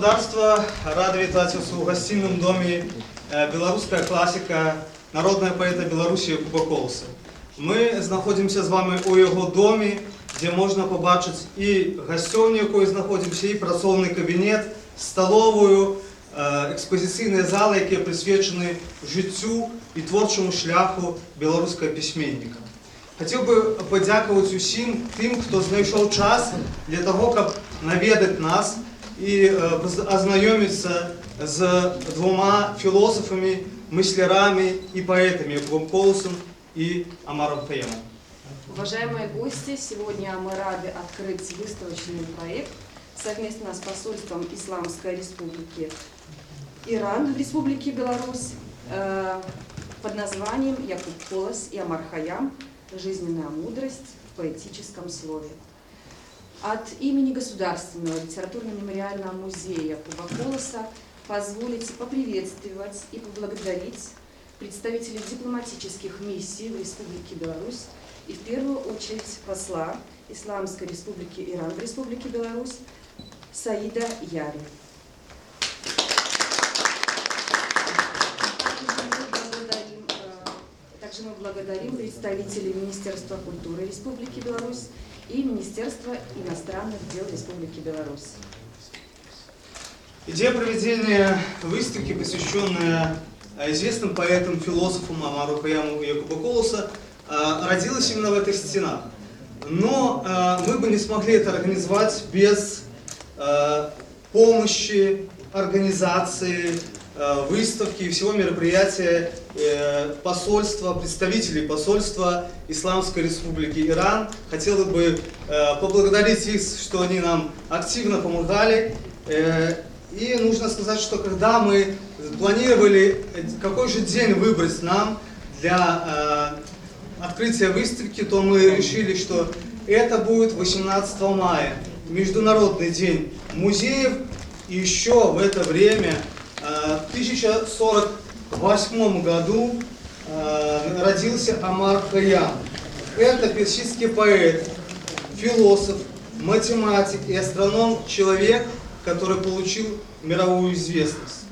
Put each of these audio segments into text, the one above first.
государства, рады вітаць вас у гостинном доме белорусская классика, народная поэта Беларуси Якуба Колоса. Мы знаходимся з вами у его доме, где можно побачить и гостевню, якой знаходимся, и працоўны кабинет, столовую, экспозиційныя залы, якія присвечены жыццю и творчому шляху беларускага письменника. Хотел бы подяковать усім тем, кто знайшоў час для того, каб наведать нас и ознакомиться с двумя философами, мыслярами и поэтами Якубом Колосом и Омаром Хайямом. Уважаемые гости, сегодня мы рады открыть выставочный проект совместно с посольством Исламской Республики Иран в Республике Беларусь под названием «Якуб Колос и Омар Хайям. Жизненная мудрость в поэтическом слове». От имени Государственного литературно-мемориального музея Якуба Колоса позволите поприветствовать и поблагодарить представителей дипломатических миссий в Республике Беларусь и в первую очередь посла Исламской Республики Иран в Республике Беларусь Саида Яри. Также мы благодарим представителей Министерства культуры Республики Беларусь и Министерства иностранных дел Республики Беларусь. Идея проведения выставки, посвященная известным поэтам, философам Омару Хайяму и Якуба Колоса, родилась именно в этих стенах. Но мы бы не смогли это организовать без помощи, организации, выставки и всего мероприятия посольства, представителей посольства Исламской Республики Иран. Хотел бы поблагодарить их, что они нам активно помогали. И нужно сказать, что когда мы планировали, какой же день выбрать нам для открытия выставки, то мы решили, что это будет 18 мая, Международный день музеев. И еще в это время, в 1048 году, родился Омар Хайям. Это персидский поэт, философ, математик и астроном, человек, который получил мировую известность.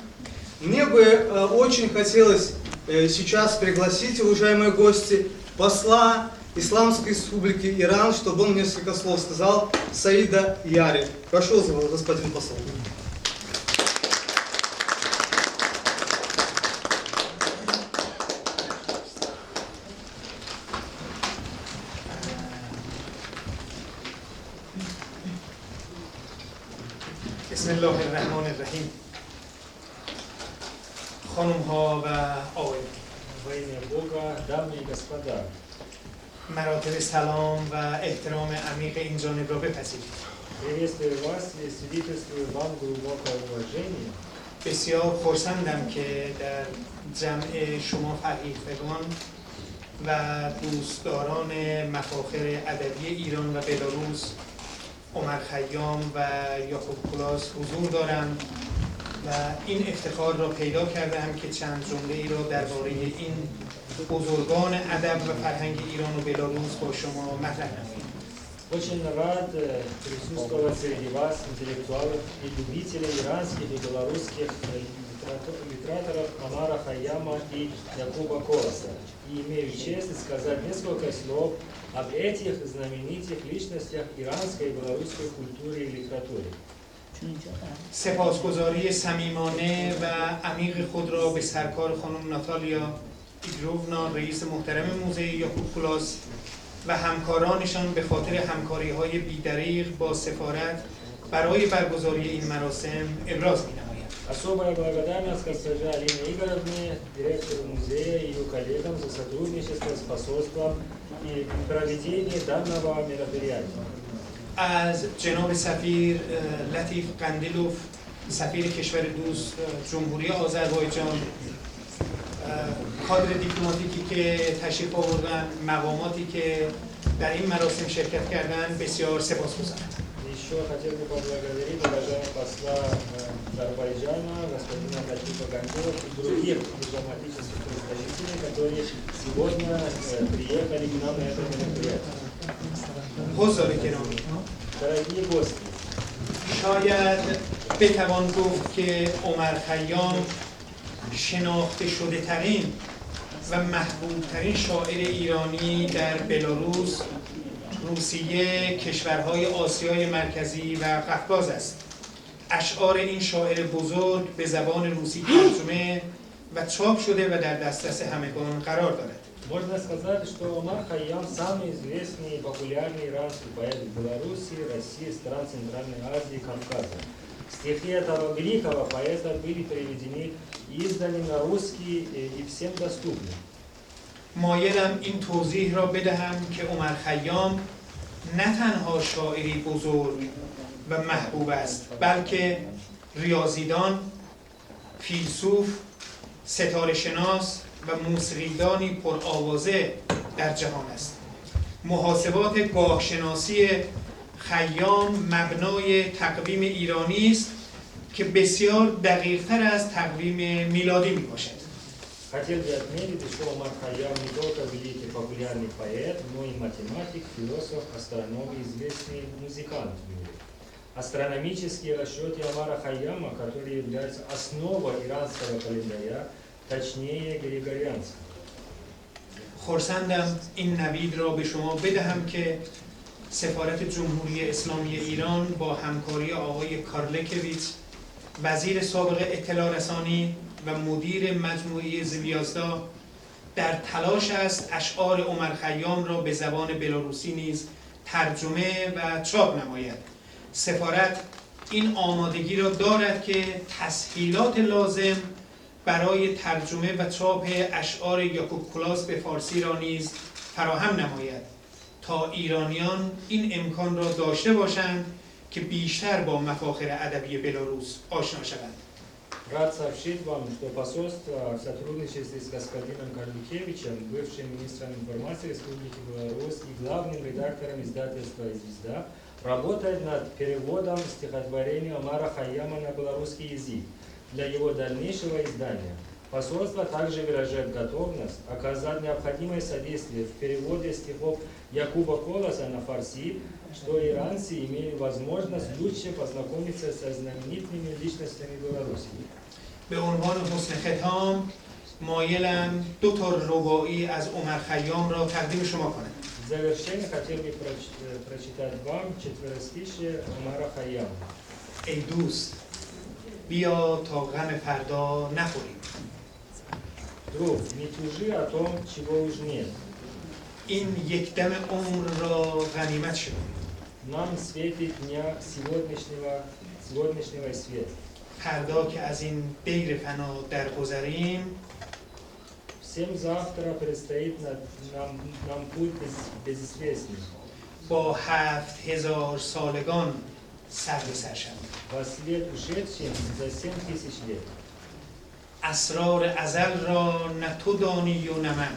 Мне бы очень хотелось сейчас пригласить, уважаемые гости, посла Исламской Республики Иран, чтобы он несколько слов сказал, Саида Яри. Прошу, господин посол. بسم الله الرحمن الرحیم. خانم ها و آقایان، во имя Бога, дамы и господа, مراتب سلام و احترام عمیق این جانب را بپذیرید. приветствую вас и свидетельствую вам глубокое уважение. بسیار خرسندم که در جمع شما فرهیختگان و دوستداران مفاخر ادبی ایران و بلاروس عمر خیام و یاکوب کلاس حضور دارم و این افتخار را پیدا کردم که چند جمله ای را درباره این بزرگان ادب و فرهنگ ایران و بلاروس با شما مطرح نمایم. Очень рад присутствовать среди вас, интеллектуалов и любителей иранских и белорусских литераторов Омара Хайяма и Якуба Колоса. И имею честь сказать несколько слов об этих знаменитых личностях иранской и белорусской культуры и литературы. سپاسگزاری صمیمانه و عمیق خود را به سرکار خانم ناتالیا ایگروونا، رئیس محترم موزه یاکوب کلاس و همکارانشان به خاطر همکاری‌های بی‌دریغ با سفارت برای برگزاری این مراسم ابراز می‌نمایم. Особая благодарность госпоже Алине Игоревне, директору музея и ее коллегам за сотрудничество с посольством и проведение данного мероприятия. از جناب سفیر لطیف قندیلوف، سفیر کشور دوست جمهوری آذربایجان، کادر دیپلماتیکی که تشریف آوردن، مقاماتی که در این مراسم شرکت کردن، بسیار سپاسگزارم. Еще хотел бы поблагодарить уважаемого посла Азербайджана, господина Латифа Гандилова и других дипломатических представителей, которые сегодня приехали к нам на это мероприятие. حضار گرامی، Дорогие гости, شاید بتوان گفت که عمر خیام شناخته شده ترین و محبوب ترین شاعر ایرانی در بلاروس، روسیه، کشورهای آسیای مرکزی و قفقاز است. اشعار این شاعر بزرگ به زبان روسی ترجمه و چاپ شده و در دسترس همگان قرار دارد. Можно сказать, что Омар Хайям самый известный и популярный иранский поэт в Беларуси, России, стран Центральной Азии и Кавказа. Стихи этого великого поэта были переведены и изданы на русский и всем доступны. مایلم این توضیح را بدهم که عمر خیام نه تنها شاعری بزرگ و محبوب است، بلکه ریاضیدان، فیلسوف، ستاره شناس و موسیقیدانی پرآوازه در جهان است. محاسبات گاهشناسی خیام مبنای تقویم ایرانی است که بسیار دقیق‌تر از تقویم میلادی میباشد. Хотел бы отметить, что Омар Хайям не только великий популярный поэт, но и математик, философ, астроном и известный музыкант в мире. Астрономические расчеты Омара Хайяма, которые являются основой иранского календаря, точнее григорианского. خرسندم این نوید را به شما بدهم که سفارت جمهوری اسلامی ایران با همکاری آقای کارلکویچ، وزیر سابق اطلاع رسانی و مدیر مجموعه زویازدا در تلاش است اشعار عمر خیام را به زبان بلاروسی نیز ترجمه و چاپ نماید. سفارت این آمادگی را دارد که تسهیلات لازم برای ترجمه و چاپ اشعار یاکوب کلاس به فارسی را نیز فراهم نماید تا ایرانیان این امکان را داشته باشند که بیشتر با مفاخر ادبی بلاروس آشنا شوند. Рад сообщить вам, что посольство в сотрудничестве с господином Карликевичем, бывшим министром информации Республики Беларусь и главным редактором издательства «Звезда», работает над переводом стихотворения Омара Хайяма на белорусский язык для его дальнейшего издания. Посольство также выражает готовность оказать необходимое содействие в переводе стихов Якуба Колоса на фарси, что иранцы имели возможность лучше познакомиться со знаменитыми личностями Беларуси. به عنوان حسن ختام مایلم دو تا رباعی از عمر خیام را تقدیم شما کنم. В завершение хотел бы прочитать вам четверостишие Омара Хайяма. ای دوست بیا تا غم فردا نخوریم. Друг, не тужи о том, чего уж нет. این یک دم عمر را غنیمت شد. Нам светит дня сегодняшнего свет. فردا که از این دیر فنا درگذریم، Всем завтра предстоит нам путь безызвестный. با 7000 سالگان سر به سر شویم. Во след ушедшим за 7000 лет. اسرار ازل را نه تو دانی و نه من.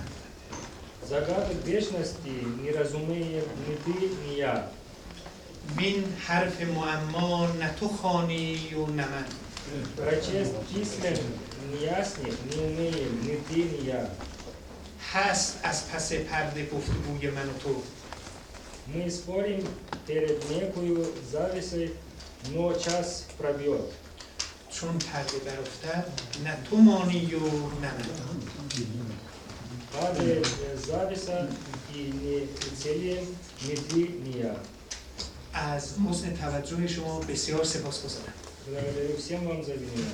Загадок вечности не разумеем ни ты, ни я. وین حرف معما نه تو خوانی و نه من. Прочесть письмен неясных не умеем ни ты, ни я. هست از پس پرده گفتگوی من و تو. Мы спорим перед некую завесой, но час пробьет. چون پرده برافتد نه تو مانی و نه من. Падает завеса и не уцелеем ни ты, ни я. از حسن توجه شما بسیار سپاسگزارم. Благодарю всем вам за внимание.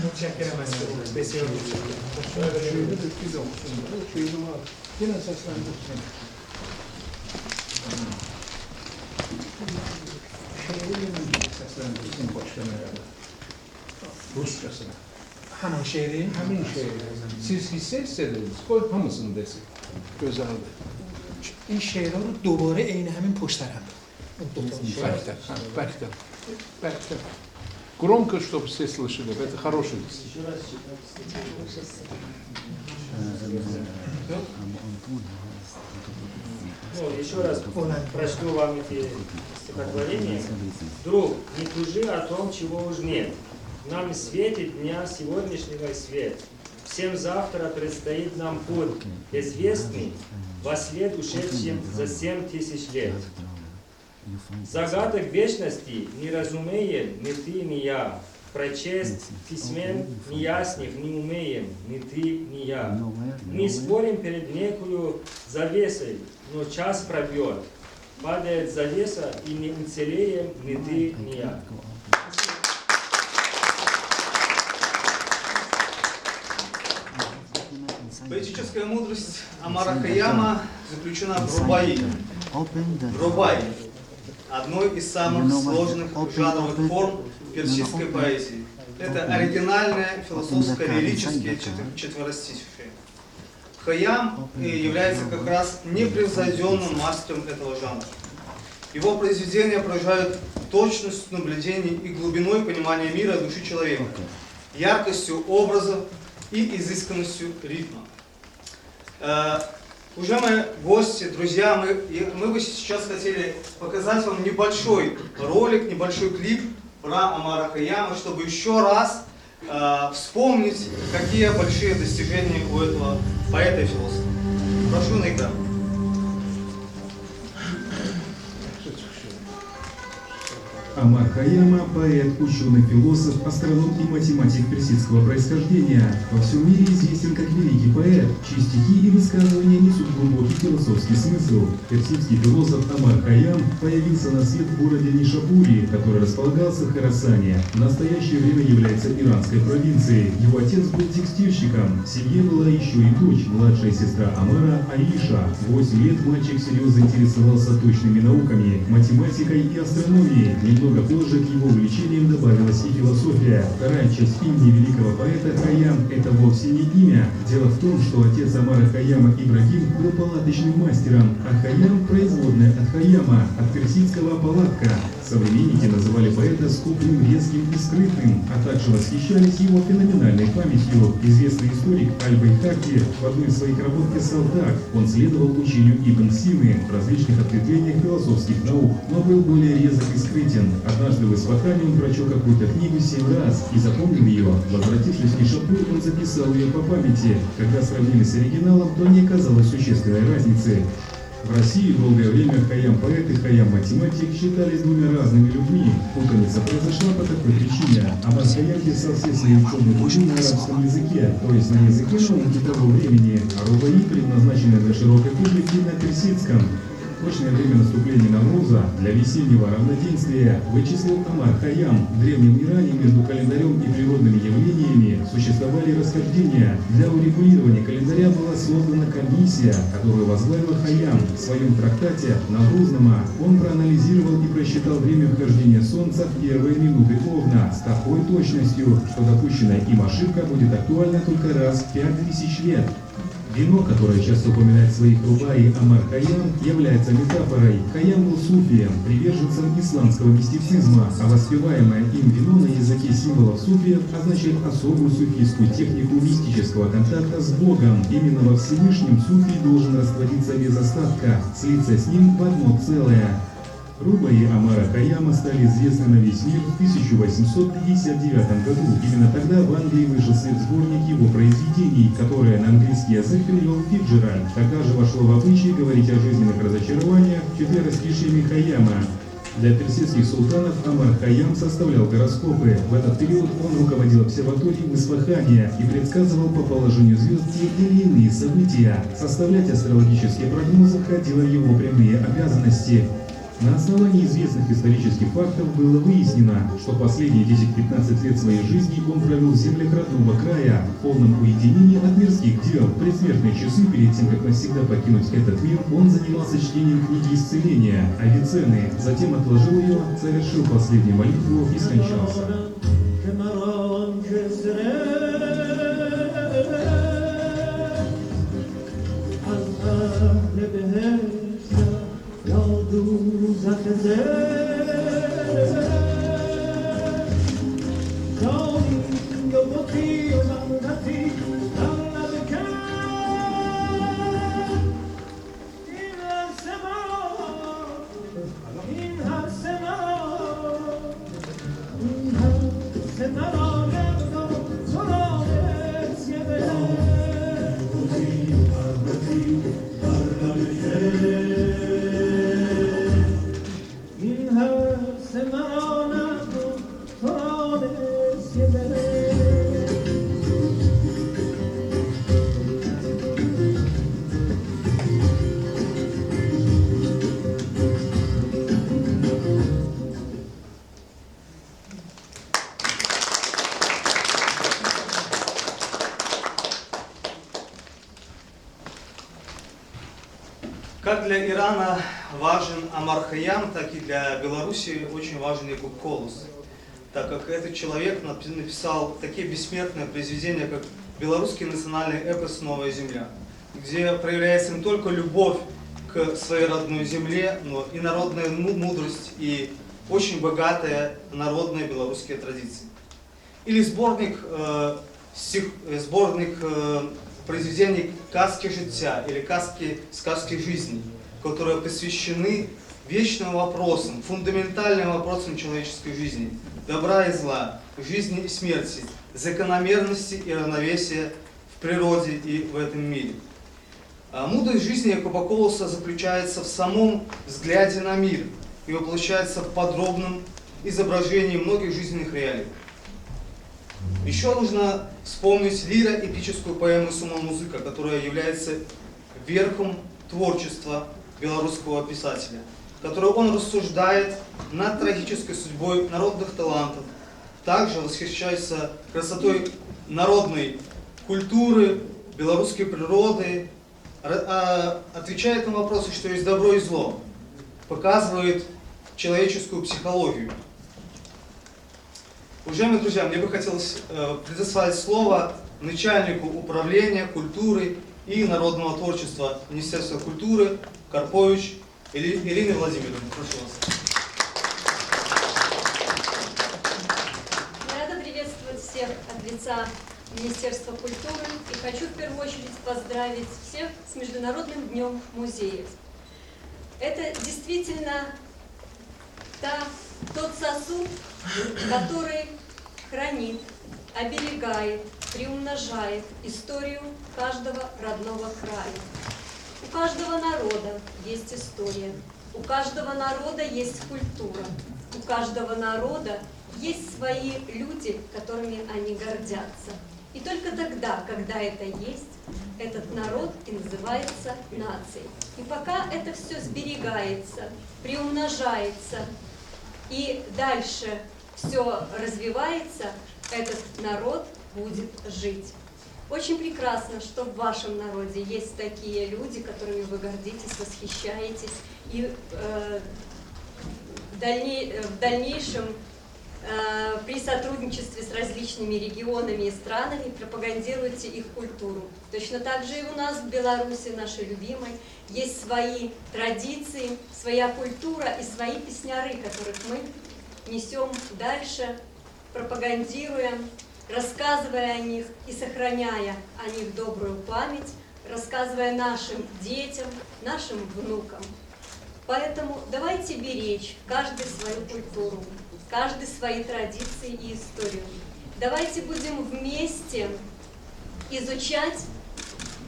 متشکرم از شما. بسیار Rusçasına. همان شعری؟ Həmin şeyi siz hiss ediniz. Qoy hamısını desin. Gözəldir. این شعرها رو دوباره عین همین پشت هم. Bərkdən, bərkdən. Bərkdən. Громко, чтобы все слышали. Это хороший стих. Еще раз читать. Ну, еще раз прочту вам эти стихотворения. Друг, не тужи о том, чего уж нет. Нам светит дня сегодняшнего свет. всем завтра предстоит нам путь, известный во след ушедшим за 7000 лет. Загадок вечности не разумеем ни ты, ни я. Прочесть письмен неясных не умеем ни ты, ни я. Не спорим перед некую завесой, но час пробьет. Падает завеса, и не уцелеем ни ты, ни я. Поэтическая мудрость Омара Хайяма заключена в рубаи. Рубаи – одной из самых сложных жанровых форм персидской поэзии. Это оригинальное философско-лирическое четверостишие. Хайям является как раз непревзойденным мастером этого жанра. Его произведения поражают точностью наблюдений и глубиной понимания мира и души человека, яркостью образов и изысканностью ритма. Уважаемые гости, друзья, мы бы сейчас хотели показать вам небольшой ролик, небольшой клип про Омара Хайяма, чтобы еще раз вспомнить, какие большие достижения у этого поэта и философа. Прошу на экран. Омар Хайяма – поэт, ученый, философ, астроном и математик персидского происхождения. Во всем мире известен как великий поэт, чьи стихи и высказывания несут глубокий философский смысл. Персидский философ Омар Хайям появился на свет в городе Нишапури, который располагался в Хорасане. В настоящее время является иранской провинцией. Его отец был текстильщиком. В семье была еще и дочь, младшая сестра Омара Аиша. В 8 лет мальчик серьезно интересовался точными науками, математикой и астрономией. Немного позже к его увлечениям добавилась и философия. Вторая часть имени великого поэта Хайям – это вовсе не имя. Дело в том, что отец Омара Хайяма Ибрагим был палаточным мастером, а Хайям – производная от Хайяма, от персидского палатка. Современники называли поэта скупым, резким и скрытным, а также восхищались его феноменальной памятью. Известный историк Аль-Байхаки в одной из своих работ писал так: он следовал учению Ибн Сины в различных ответвлениях философских наук, но был более резок и скрытен. Однажды в Исфахане он прочел какую-то книгу 7 раз и запомнил ее. Возвратившись в Нишапур, он записал ее по памяти. Когда сравнили с оригиналом, то не оказалось существенной разницы. В России долгое время Хайям-поэт и Хайям-математик считались двумя разными людьми. Путаница произошла по такой причине. Омар Хайям писал все свои ученые труды на арабском языке, то есть на языке науки того времени, а рубаи, предназначенные для широкой публики, на персидском. Точное время наступления Навруза для весеннего равноденствия вычислил Омар Хайям. В древнем Иране между календарем и природными явлениями существовали расхождения. Для урегулирования календаря была создана комиссия, которую возглавил Хайям. В своем трактате «Наврузнама» он проанализировал и просчитал время вхождения Солнца в первые минуты Овна с такой точностью, что допущенная им ошибка будет актуальна только раз в 5000 лет. Вино, которое часто упоминает в своих рубаи Омар Хайям, является метафорой. Хайям был суфием, приверженцем исламского мистицизма, а воспеваемое им вино на языке символов суфиев означает особую суфийскую технику мистического контакта с Богом. Именно во Всевышнем суфий должен расплодиться без остатка, слиться с ним в одно целое. Рубаи Омара Хайяма стали известны на весь мир в 1859 году. Именно тогда в Англии вышел в свет сборник его произведений, которое на английский язык перевел Фиджеральд. Тогда же вошло в обычай говорить о жизненных разочарованиях четверостишиями Хайяма. Для персидских султанов Омар Хайям составлял гороскопы. В этот период он руководил обсерваторией в Исфахане и предсказывал по положению звезд те или иные события. Составлять астрологические прогнозы входило в его прямые обязанности. На основании известных исторических фактов было выяснено, что последние 10-15 лет своей жизни он провел в землях родного края, в полном уединении от мирских дел. В предсмертные часы, перед тем, как навсегда покинуть этот мир, он занимался чтением книги исцеления Авиценны, затем отложил ее, совершил последнюю молитву и скончался. Как для Ирана важен Омар Хайям, так и для Беларуси очень важен Якуб Колос, так как этот человек написал такие бессмертные произведения, как белорусский национальный эпос «Новая земля», где проявляется не только любовь к своей родной земле, но и народная мудрость, и очень богатая народная белорусские традиции. Или сборник произведений «Казки життя» или «Сказки жизни», которые посвящены вечным вопросам, фундаментальным вопросам человеческой жизни, добра и зла, жизни и смерти, закономерности и равновесия в природе и в этом мире. Мудрость жизни Якуба Колоса заключается в самом взгляде на мир и воплощается в подробном изображении многих жизненных реалий. Еще нужно вспомнить лиро-эпическую поэму «Сума музыка», которая является верхом творчества белорусского писателя, в которой он рассуждает над трагической судьбой народных талантов, также восхищается красотой народной культуры, белорусской природы, отвечает на вопросы, что есть добро и зло, показывает человеческую психологию. Уважаемые друзья, мне бы хотелось предоставить слово начальнику управления культуры и народного творчества Министерства культуры Карпович Ирине Владимировне. Прошу вас. Я рада приветствовать всех от лица Министерства культуры и хочу в первую очередь поздравить всех с Международным днем музеев. Это действительно тот сосуд, который хранит, оберегает, приумножает историю каждого родного края. У каждого народа есть история, у каждого народа есть культура, у каждого народа есть свои люди, которыми они гордятся. И только тогда, когда это есть, этот народ и называется нацией. И пока это все сберегается, приумножается и дальше все развивается, этот народ будет жить. Очень прекрасно, что в вашем народе есть такие люди, которыми вы гордитесь, восхищаетесь, и в дальнейшем при сотрудничестве с различными регионами и странами пропагандируете их культуру. Точно так же и у нас в Беларуси, нашей любимой, есть свои традиции, своя культура и свои песняры, которых мы несем дальше, пропагандируя, рассказывая о них и сохраняя о них добрую память, рассказывая нашим детям, нашим внукам. Поэтому давайте беречь каждый свою культуру, каждый свои традиции и историю. Давайте будем вместе изучать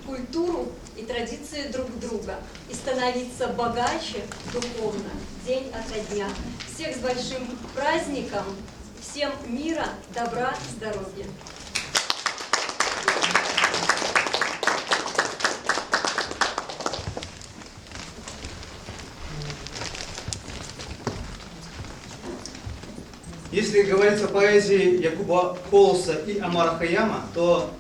культуру и традиции друг друга и становиться богаче духовно день ото дня. Всех с большим праздником, всем мира, добра, здоровья. Если говорить о поэзии Якуба Колоса и Омара Хайяма, то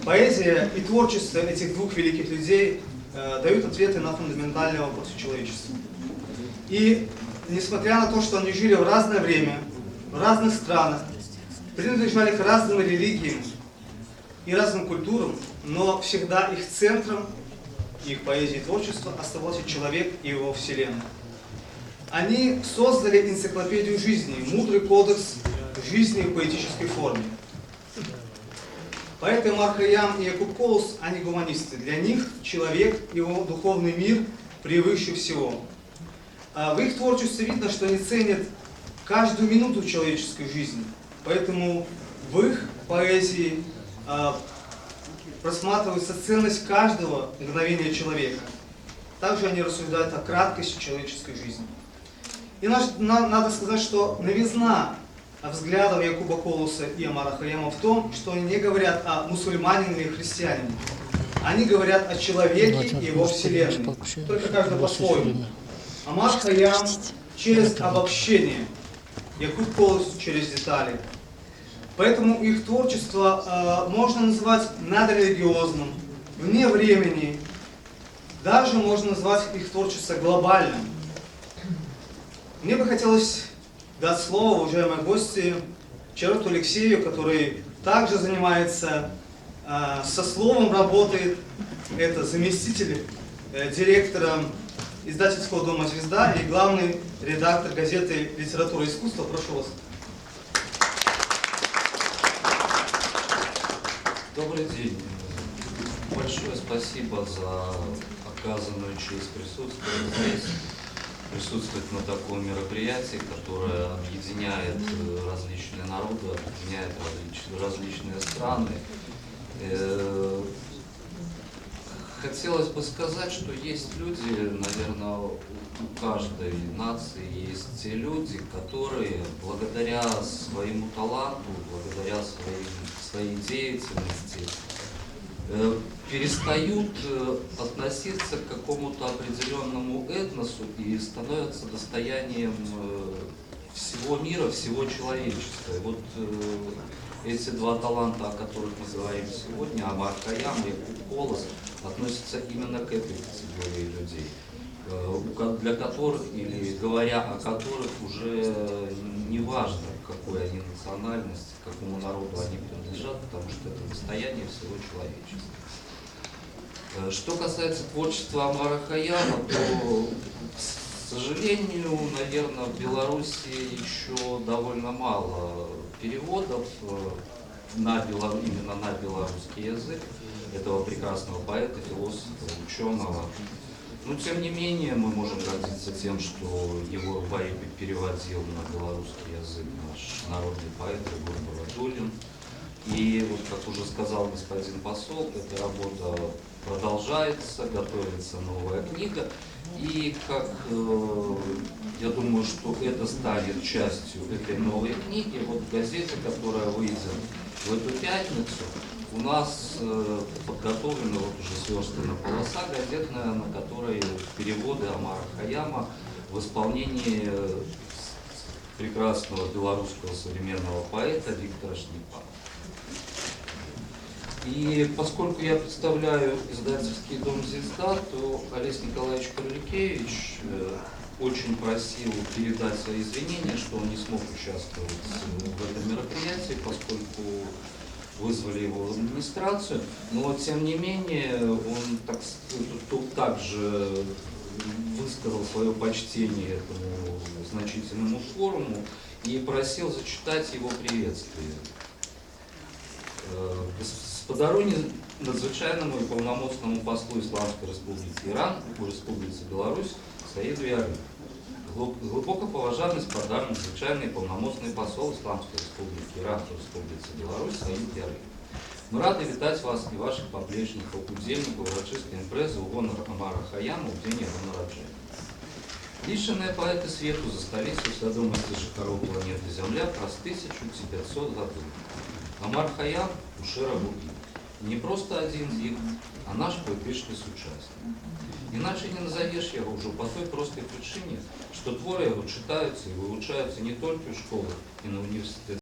поэзия и творчество этих двух великих людей дают ответы на фундаментальные вопросы человечества. И несмотря на то, что они жили в разное время, в разных странах, принадлежали к разным религиям и разным культурам, но всегда их центром, их поэзии и творчества оставался человек и его вселенная. Они создали энциклопедию жизни, мудрый кодекс жизни в поэтической форме. Поэты Омар Хайям и Якуб Колос, они гуманисты. Для них человек, его духовный мир превыше всего. В их творчестве видно, что они ценят каждую минуту человеческой жизни. Поэтому в их поэзии просматривается ценность каждого мгновения человека. Также они рассуждают о краткости человеческой жизни. И надо сказать, что новизна взглядов Якуба Колоса и Омара Хайяма в том, что они не говорят о мусульманине или христианине. Они говорят о человеке и его вселенной. Только каждый по-своему. Омар Хайям через обобщение, Якуб Колос через детали. Поэтому их творчество можно называть надрелигиозным, вне времени, Даже можно назвать их творчество глобальным. Мне бы хотелось дать слово уважаемой гости Черуту Алексею, который также занимается со словом, работает. Это заместитель директора издательского дома «Звезда» и главный редактор газеты «Литература и искусство». Прошу вас. Добрый день. Большое спасибо за оказанную честь присутствовать здесь, присутствовать на таком мероприятии, которое объединяет различные народы, объединяет различные страны. Хотелось бы сказать, что есть люди, наверное, у каждой нации есть те люди, которые благодаря своему таланту, благодаря своей деятельности перестают относиться к какому-то определенному этносу и становятся достоянием всего мира, всего человечества. И вот эти два таланта, о которых мы говорим сегодня, Омар Хайям и Якуб Колос, относятся именно к этой категории людей, для которых, или говоря о которых, уже не важно, какой они национальности, какому народу они принадлежат, потому что это достояние всего человечества. Что касается творчества Омара Хайяма, то, к сожалению, наверное, в Беларуси еще довольно мало переводов именно на белорусский язык этого прекрасного поэта, философа, ученого. Но, тем не менее, мы можем гордиться тем, что его рубаи переводил на белорусский язык наш народный поэт Егор Бородулин. И, вот, как уже сказал господин посол, эта работа продолжается, готовится новая книга. И, как я думаю, что это станет частью этой новой книги, вот газета, которая выйдет в эту пятницу, у нас подготовлена вот уже сверстана полоса газетная, на которой переводы Омара Хайяма в исполнении прекрасного белорусского современного поэта Виктора Шнипа. И поскольку я представляю издательский дом «Звезда», то Олесь Николаевич Карликевич очень просил передать свои извинения, что он не смог участвовать в этом мероприятии, поскольку вызвали его в администрацию, но тем не менее он также высказал свое почтение этому значительному форуму и просил зачитать его приветствие. Господару надзвычайному и полномочному послу Исламской Республики Иран в Республике Беларусь Саиду Яры. Глубоко поважаний господар надзвичайний і повномочний посол Исламской Республики Иран в Республике Беларусь Саид Яры. Мы рады вітать вас и ваших поплечников, удельников урочистой импрезы у гонор Омара Хайяма в день его народжения. Лишенные поэты свету за столицу свядомости жихаров планеты Земля про 1900 годов. Омар Хайям – Ушера Буги. Не просто один из них, а наш поэтичный сучасник. Иначе не назовешь его уже по той простой причине, что творы его читаются и выучаются не только в школах и на университетских